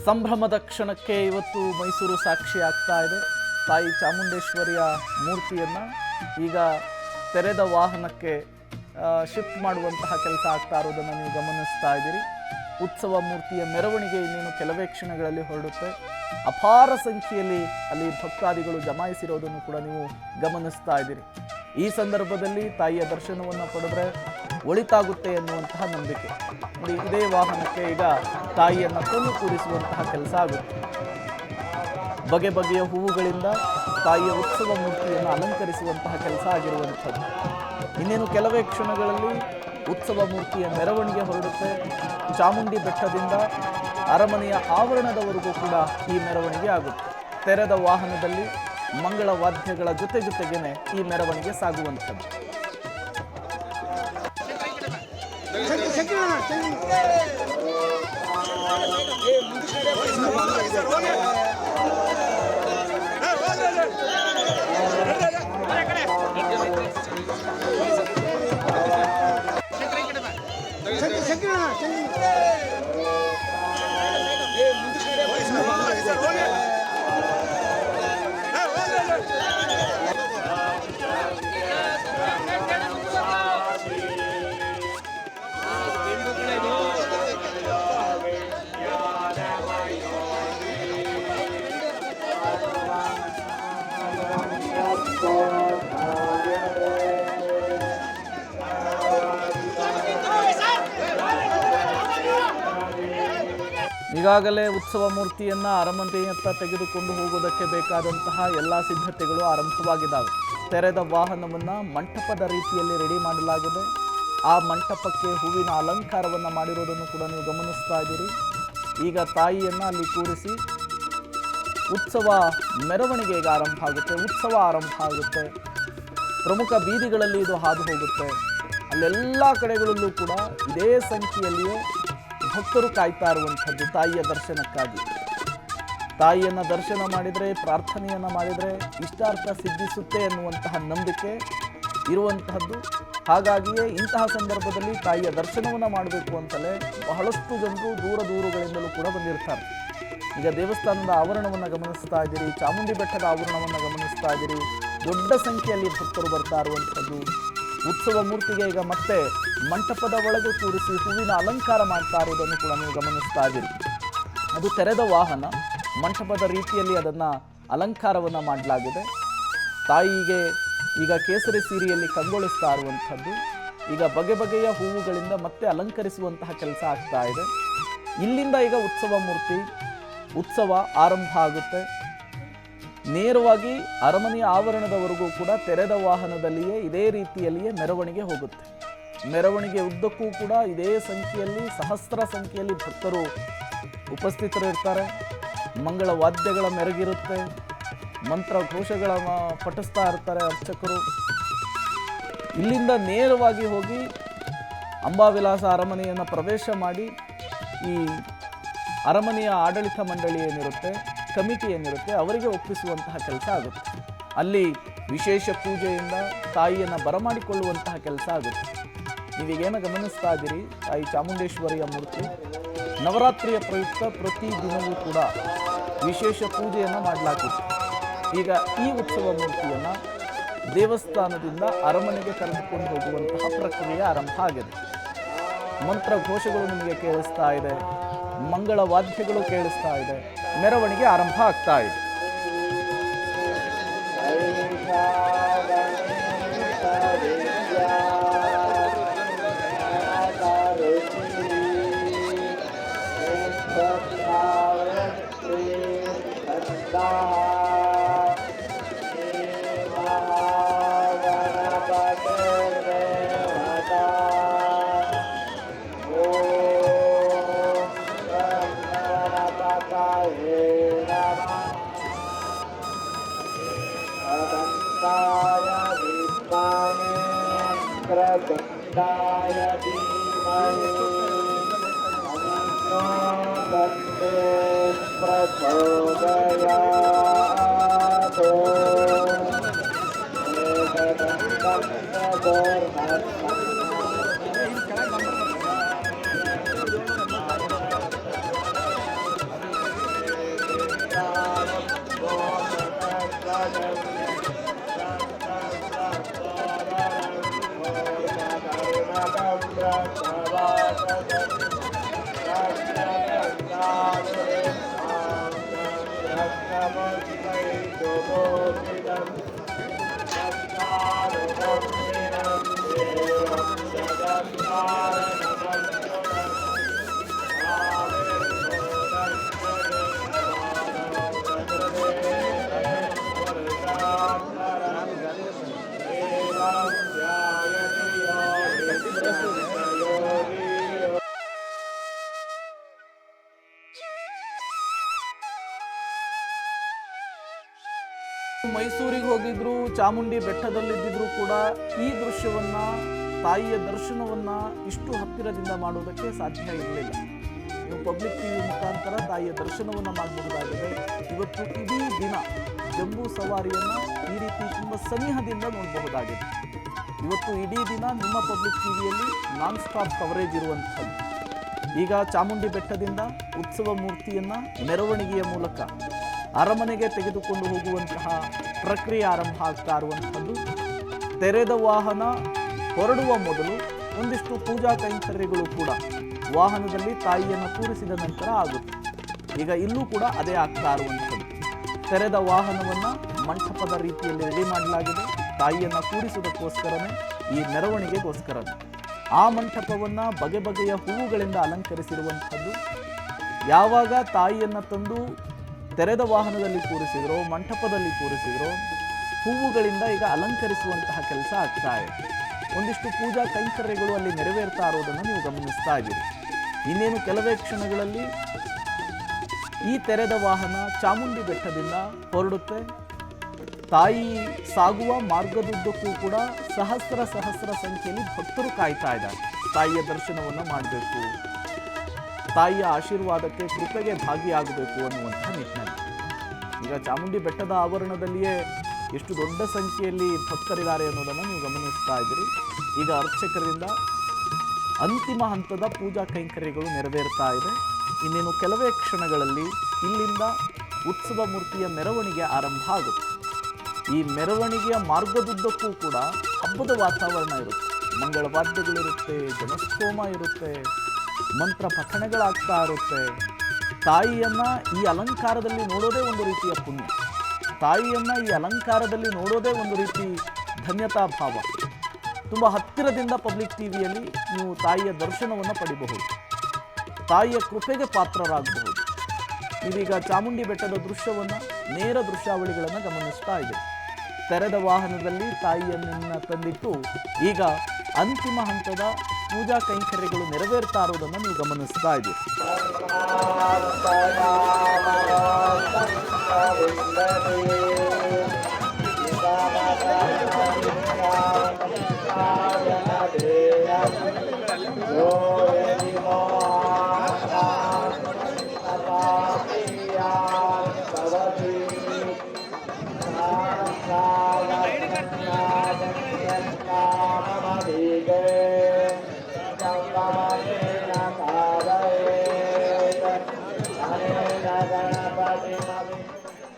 ಸಂಭ್ರಮದ ಕ್ಷಣಕ್ಕೆ ಇವತ್ತು ಮೈಸೂರು ಸಾಕ್ಷಿ ಆಗ್ತಾ ಇದೆ. ತಾಯಿ ಚಾಮುಂಡೇಶ್ವರಿಯ ಮೂರ್ತಿಯನ್ನು ಈಗ ತೆರೆದ ವಾಹನಕ್ಕೆ ಶಿಫ್ಟ್ ಮಾಡುವಂತಹ ಕೆಲಸ ಆಗ್ತಾ ಇರೋದನ್ನು ನೀವು ಗಮನಿಸ್ತಾ ಇದ್ದೀರಿ. ಉತ್ಸವ ಮೂರ್ತಿಯ ಮೆರವಣಿಗೆ ಇನ್ನೇನು ಕೆಲವೇ ಕ್ಷಣಗಳಲ್ಲಿ ಹೊರಡುತ್ತೆ. ಅಪಾರ ಸಂಖ್ಯೆಯಲ್ಲಿ ಅಲ್ಲಿ ಭಕ್ತಾದಿಗಳು ಜಮಾಯಿಸಿರೋದನ್ನು ಕೂಡ ನೀವು ಗಮನಿಸ್ತಾ ಇದ್ದೀರಿ. ಈ ಸಂದರ್ಭದಲ್ಲಿ ತಾಯಿಯ ದರ್ಶನವನ್ನು ಪಡೆದ್ರೆ ಒಳಿತಾಗುತ್ತೆ ಎನ್ನುವಂತಹ ನಂಬಿಕೆ. ನೋಡಿ, ಇದೇ ವಾಹನಕ್ಕೆ ಈಗ ತಾಯಿಯನ್ನು ತಂದು ಕೂರಿಸುವಂತಹ ಕೆಲಸ ಆಗುತ್ತೆ. ಬಗೆ ಬಗೆಯ ಹೂವುಗಳಿಂದ ತಾಯಿಯ ಉತ್ಸವ ಮೂರ್ತಿಯನ್ನು ಅಲಂಕರಿಸುವಂತಹ ಕೆಲಸ ಆಗಿರುವಂಥದ್ದು. ಇನ್ನೇನು ಕೆಲವೇ ಕ್ಷಣಗಳಲ್ಲಿ ಉತ್ಸವ ಮೂರ್ತಿಯ ಮೆರವಣಿಗೆ ಹೊರಡುತ್ತೆ. ಚಾಮುಂಡಿ ಬೆಟ್ಟದಿಂದ ಅರಮನೆಯ ಆವರಣದವರೆಗೂ ಕೂಡ ಈ ಮೆರವಣಿಗೆ ಆಗುತ್ತೆ. ತೆರೆದ ವಾಹನದಲ್ಲಿ ಮಂಗಳ ವಾದ್ಯಗಳ ಜೊತೆಗೇನೆ ಈ ಮೆರವಣಿಗೆ ಸಾಗುವಂಥದ್ದು. ಈಗಾಗಲೇ ಉತ್ಸವ ಮೂರ್ತಿಯನ್ನು ಅರಮನೆಯತ್ತ ತೆಗೆದುಕೊಂಡು ಹೋಗೋದಕ್ಕೆ ಬೇಕಾದಂತಹ ಎಲ್ಲ ಸಿದ್ಧತೆಗಳು ಆರಂಭವಾಗಿದ್ದಾವೆ. ತೆರೆದ ವಾಹನವನ್ನು ಮಂಟಪದ ರೀತಿಯಲ್ಲಿ ರೆಡಿ ಮಾಡಲಾಗಿದೆ. ಆ ಮಂಟಪಕ್ಕೆ ಹೂವಿನ ಅಲಂಕಾರವನ್ನು ಮಾಡಿರೋದನ್ನು ಕೂಡ ನೀವು ಗಮನಿಸ್ತಾ ಇದ್ದೀರಿ. ಈಗ ತಾಯಿಯನ್ನು ಅಲ್ಲಿ ಕೂರಿಸಿ ಉತ್ಸವ ಮೆರವಣಿಗೆ ಈಗ ಆರಂಭ ಆಗುತ್ತೆ. ಉತ್ಸವ ಆರಂಭ ಆಗುತ್ತೆ. ಪ್ರಮುಖ ಬೀದಿಗಳಲ್ಲಿ ಇದು ಹಾದು ಹೋಗುತ್ತೆ. ಅಲ್ಲೆಲ್ಲ ಕಡೆಗಳಲ್ಲೂ ಕೂಡ ಇದೇ ಸಂಖ್ಯೆಯಲ್ಲಿಯೇ ಭಕ್ತರು ಕಾಯ್ತಾ ಇರುವಂಥದ್ದು ತಾಯಿಯ ದರ್ಶನಕ್ಕಾಗಿ. ತಾಯಿಯನ್ನು ದರ್ಶನ ಮಾಡಿದರೆ, ಪ್ರಾರ್ಥನೆಯನ್ನು ಮಾಡಿದರೆ ಇಷ್ಟಾರ್ಥ ಸಿದ್ಧಿಸುತ್ತೆ ಎನ್ನುವಂತಹ ನಂಬಿಕೆ ಇರುವಂತಹದ್ದು. ಹಾಗಾಗಿಯೇ ಇಂತಹ ಸಂದರ್ಭದಲ್ಲಿ ತಾಯಿಯ ದರ್ಶನವನ್ನು ಮಾಡಬೇಕು ಅಂತಲೇ ಬಹಳಷ್ಟು ಜನರು ದೂರಗಳಿಂದಲೂ ಕೂಡ ಬಂದಿರ್ತಾರೆ. ಈಗ ದೇವಸ್ಥಾನದ ಆವರಣವನ್ನು ಗಮನಿಸ್ತಾ ಇದ್ದೀರಿ, ಚಾಮುಂಡಿ ಬೆಟ್ಟದ ಆವರಣವನ್ನು ಗಮನಿಸ್ತಾ ಇದ್ದೀರಿ. ದೊಡ್ಡ ಸಂಖ್ಯೆಯಲ್ಲಿ ಭಕ್ತರು ಬರ್ತಾ ಇರುವಂಥದ್ದು. ಉತ್ಸವ ಮೂರ್ತಿಗೆ ಈಗ ಮತ್ತೆ ಮಂಟಪದ ಒಳಗೆ ಕೂರಿಸಿ ಹೂವಿನ ಅಲಂಕಾರ ಮಾಡ್ತಾ ಇರೋದನ್ನು ಕೂಡ ನೀವು ಗಮನಿಸ್ತಾ ಇದ್ದೀರಿ. ಅದು ತೆರೆದ ವಾಹನ, ಮಂಟಪದ ರೀತಿಯಲ್ಲಿ ಅದನ್ನು ಅಲಂಕಾರವನ್ನು ಮಾಡಲಾಗಿದೆ. ತಾಯಿಗೆ ಈಗ ಕೇಸರಿ ಸೀರೆಯಲ್ಲಿ ಕಂಗೊಳಿಸ್ತಾ ಇರುವಂಥದ್ದು. ಈಗ ಬಗೆ ಬಗೆಯ ಹೂವುಗಳಿಂದ ಮತ್ತೆ ಅಲಂಕರಿಸುವಂತಹ ಕೆಲಸ ಆಗ್ತಾ ಇದೆ. ಇಲ್ಲಿಂದ ಈಗ ಉತ್ಸವ ಆರಂಭ ಆಗುತ್ತೆ. ನೇರವಾಗಿ ಅರಮನೆಯ ಆವರಣದವರೆಗೂ ಕೂಡ ತೆರೆದ ವಾಹನದಲ್ಲಿಯೇ ಇದೇ ರೀತಿಯಲ್ಲಿಯೇ ಮೆರವಣಿಗೆ ಹೋಗುತ್ತೆ. ಮೆರವಣಿಗೆ ಉದ್ದಕ್ಕೂ ಕೂಡ ಇದೇ ಸಂಖ್ಯೆಯಲ್ಲಿ, ಸಹಸ್ರ ಸಂಖ್ಯೆಯಲ್ಲಿ ಭಕ್ತರು ಉಪಸ್ಥಿತರಿರ್ತಾರೆ. ಮಂಗಳ ವಾದ್ಯಗಳ ಮೆರಗಿರುತ್ತೆ. ಮಂತ್ರ ಘೋಷಗಳ ಪಠಿಸ್ತಾ ಇರ್ತಾರೆ ಅರ್ಚಕರು. ಇಲ್ಲಿಂದ ನೇರವಾಗಿ ಹೋಗಿ ಅಂಬಾವಿಲಾಸ ಅರಮನೆಯನ್ನು ಪ್ರವೇಶ ಮಾಡಿ ಈ ಅರಮನೆಯ ಆಡಳಿತ ಮಂಡಳಿ ಏನಿರುತ್ತೆ, ಕಮಿಟಿ ಏನಿರುತ್ತೆ, ಅವರಿಗೆ ಒಪ್ಪಿಸುವಂತಹ ಕೆಲಸ ಆಗುತ್ತೆ. ಅಲ್ಲಿ ವಿಶೇಷ ಪೂಜೆಯಿಂದ ತಾಯಿಯನ್ನು ಬರಮಾಡಿಕೊಳ್ಳುವಂತಹ ಕೆಲಸ ಆಗುತ್ತೆ. ನೀವೀಗೇನು ಗಮನಿಸ್ತಾ ಇದ್ದೀರಿ, ತಾಯಿ ಚಾಮುಂಡೇಶ್ವರಿಯ ಮೂರ್ತಿ ನವರಾತ್ರಿಯ ಪ್ರಯುಕ್ತ ಪ್ರತಿ ದಿನವೂ ಕೂಡ ವಿಶೇಷ ಪೂಜೆಯನ್ನು ಮಾಡಲಾಗುತ್ತೆ. ಈಗ ಈ ಉತ್ಸವ ಮೂರ್ತಿಯನ್ನು ದೇವಸ್ಥಾನದಿಂದ ಅರಮನೆಗೆ ಕರೆದುಕೊಂಡು ಹೋಗುವಂತಹ ಪ್ರಕ್ರಿಯೆ ಆರಂಭ ಆಗಿದೆ. ಮಂತ್ರ ಘೋಷಗಳು ನಿಮಗೆ ಕೇಳಿಸ್ತಾ ಇದೆ, ಮಂಗಳ ವಾದ್ಯಗಳು ಕೇಳಿಸ್ತಾ ಇದೆ, ಮೆರವಣಿಗೆ ಆರಂಭ ಆಗ್ತಾ ಇದೆ. ಮೈಸೂರಿಗೆ ಹೋಗಿದ್ರು, ಚಾಮುಂಡಿ ಬೆಟ್ಟದಲ್ಲಿದ್ದಿದ್ರು ಕೂಡ ಈ ದೃಶ್ಯವನ್ನ, ತಾಯಿಯ ದರ್ಶನವನ್ನ ಇಷ್ಟು ಹತ್ತಿರದಿಂದ ಮಾಡುವುದಕ್ಕೆ ಸಾಧ್ಯ ಇರಲಿಲ್ಲ. ನೀವು ಪಬ್ಲಿಕ್ ಟಿವಿ ಮುಖಾಂತರ ತಾಯಿಯ ದರ್ಶನವನ್ನ ಮಾಡಬಹುದಾಗಿದೆ. ಇವತ್ತು ಇಡೀ ದಿನ ಜಂಬೂ ಸವಾರಿಯನ್ನ ಈ ರೀತಿ ತುಂಬ ಸನಿಹದಿಂದ ನೋಡಬಹುದಾಗಿದೆ. ಇವತ್ತು ಇಡೀ ದಿನ ನಿಮ್ಮ ಪಬ್ಲಿಕ್ ಟಿವಿಯಲ್ಲಿ ನಾನ್ ಸ್ಟಾಪ್ ಕವರೇಜ್ ಇರುವಂಥದ್ದು. ಈಗ ಚಾಮುಂಡಿ ಬೆಟ್ಟದಿಂದ ಉತ್ಸವ ಮೂರ್ತಿಯನ್ನ ಮೆರವಣಿಗೆಯ ಮೂಲಕ ಅರಮನೆಗೆ ತೆಗೆದುಕೊಂಡು ಹೋಗುವಂತಹ ಪ್ರಕ್ರಿಯೆ ಆರಂಭ ಆಗ್ತಾ ಇರುವಂಥದ್ದು. ತೆರೆದ ವಾಹನ ಹೊರಡುವ ಮೊದಲು ಒಂದಿಷ್ಟು ಪೂಜಾ ಕೈಂಕರ್ಯಗಳು ಕೂಡ ವಾಹನದಲ್ಲಿ ತಾಯಿಯನ್ನು ಕೂರಿಸಿದ ನಂತರ ಆಗುತ್ತೆ. ಈಗ ಇಲ್ಲೂ ಕೂಡ ಅದೇ ಆಗ್ತಾ ಇರುವಂಥದ್ದು. ತೆರೆದ ವಾಹನವನ್ನು ಮಂಟಪದ ರೀತಿಯಲ್ಲಿ ರೆಡಿ ಮಾಡಲಾಗಿದೆ. ತಾಯಿಯನ್ನು ಕೂರಿಸುವುದಕ್ಕೋಸ್ಕರನೇ, ಈ ಮೆರವಣಿಗೆಗೋಸ್ಕರನೇ. ಆ ಮಂಟಪವನ್ನು ಬಗೆ ಬಗೆಯ ಹೂವುಗಳಿಂದ ಅಲಂಕರಿಸಿರುವಂಥದ್ದು. ಯಾವಾಗ ತಾಯಿಯನ್ನು ತಂದು ತೆರೆದ ವಾಹನದಲ್ಲಿ ಕೂರಿಸಿದ್ರೋ, ಮಂಟಪದಲ್ಲಿ ಕೂರಿಸಿದ್ರೋ, ಹೂವುಗಳಿಂದ ಈಗ ಅಲಂಕರಿಸುವಂತಹ ಕೆಲಸ ಆಗ್ತಾ ಇದೆ. ಒಂದಿಷ್ಟು ಪೂಜಾ ಕೈಂಕರ್ಯಗಳು ಅಲ್ಲಿ ನೆರವೇರ್ತಾ ಇರೋದನ್ನು ನೀವು ಗಮನಿಸ್ತಾ ಇದ್ದೀರಿ. ಇನ್ನೇನು ಕೆಲವೇ ಕ್ಷಣಗಳಲ್ಲಿ ಈ ತೆರೆದ ವಾಹನ ಚಾಮುಂಡಿ ಬೆಟ್ಟದಿಂದ ಹೊರಡುತ್ತೆ. ತಾಯಿ ಸಾಗುವ ಮಾರ್ಗದುದ್ದಕ್ಕೂ ಕೂಡ ಸಹಸ್ರ ಸಂಖ್ಯೆಯಲ್ಲಿ ಭಕ್ತರು ಕಾಯ್ತಾ ಇದ್ದಾರೆ. ತಾಯಿಯ ದರ್ಶನವನ್ನು ಮಾಡಬೇಕು, ತಾಯಿಯ ಆಶೀರ್ವಾದಕ್ಕೆ, ಕೃಪೆಗೆ ಭಾಗಿಯಾಗಬೇಕು ಅನ್ನುವಂಥ ನಿಟ್ಟಿನಲ್ಲಿ. ಈಗ ಚಾಮುಂಡಿ ಬೆಟ್ಟದ ಆವರಣದಲ್ಲಿಯೇ ಎಷ್ಟು ದೊಡ್ಡ ಸಂಖ್ಯೆಯಲ್ಲಿ ಭಕ್ತರಿದ್ದಾರೆ ಅನ್ನೋದನ್ನು ನೀವು ಗಮನಿಸ್ತಾ ಇದ್ದೀರಿ. ಈಗ ಅರ್ಚಕರಿಂದ ಅಂತಿಮ ಹಂತದ ಪೂಜಾ ಕೈಂಕರ್ಯಗಳು ನೆರವೇರ್ತಾ ಇದೆ. ಇನ್ನೇನು ಕೆಲವೇ ಕ್ಷಣಗಳಲ್ಲಿ ಇಲ್ಲಿಂದ ಉತ್ಸವ ಮೂರ್ತಿಯ ಮೆರವಣಿಗೆ ಆರಂಭ ಆಗುತ್ತೆ. ಈ ಮೆರವಣಿಗೆಯ ಮಾರ್ಗದುದ್ದಕ್ಕೂ ಕೂಡ ಹಬ್ಬದ ವಾತಾವರಣ ಇರುತ್ತೆ. ಮಂಗಳವಾದ್ಯಗಳಿರುತ್ತೆ, ಜನಸ್ತೋಮ ಇರುತ್ತೆ, ಮಂತ್ರ ಪಠಣಗಳಾಗ್ತಾ ಇರುತ್ತೆ. ತಾಯಿಯನ್ನು ಈ ಅಲಂಕಾರದಲ್ಲಿ ನೋಡೋದೇ ಒಂದು ರೀತಿಯ ಪುಣ್ಯ. ತಾಯಿಯನ್ನು ಈ ಅಲಂಕಾರದಲ್ಲಿ ನೋಡೋದೇ ಒಂದು ರೀತಿ ಧನ್ಯತಾ ಭಾವ. ತುಂಬ ಹತ್ತಿರದಿಂದ ಪಬ್ಲಿಕ್ ಟಿವಿಯಲ್ಲಿ ನೀವು ತಾಯಿಯ ದರ್ಶನವನ್ನು ಪಡಿಬಹುದು, ತಾಯಿಯ ಕೃಪೆಗೆ ಪಾತ್ರರಾಗಬಹುದು. ನೀವೀಗ ಚಾಮುಂಡಿ ಬೆಟ್ಟದ ದೃಶ್ಯವನ್ನು, ನೇರ ದೃಶ್ಯಾವಳಿಗಳನ್ನು ಗಮನಿಸ್ತಾ ಇದೆ. ತೆರೆದ ವಾಹನದಲ್ಲಿ ತಾಯಿಯನ್ನು ತಂದಿಟ್ಟು ಈಗ ಅಂತಿಮ ಹಂತದ ಪೂಜಾ ಕೈಂಕರ್ಯಗಳು ನೆರವೇರ್ತಾ ಇರೋದನ್ನು ನೀವು ಗಮನಿಸ್ತಾ ಇದ್ದೀರಿ.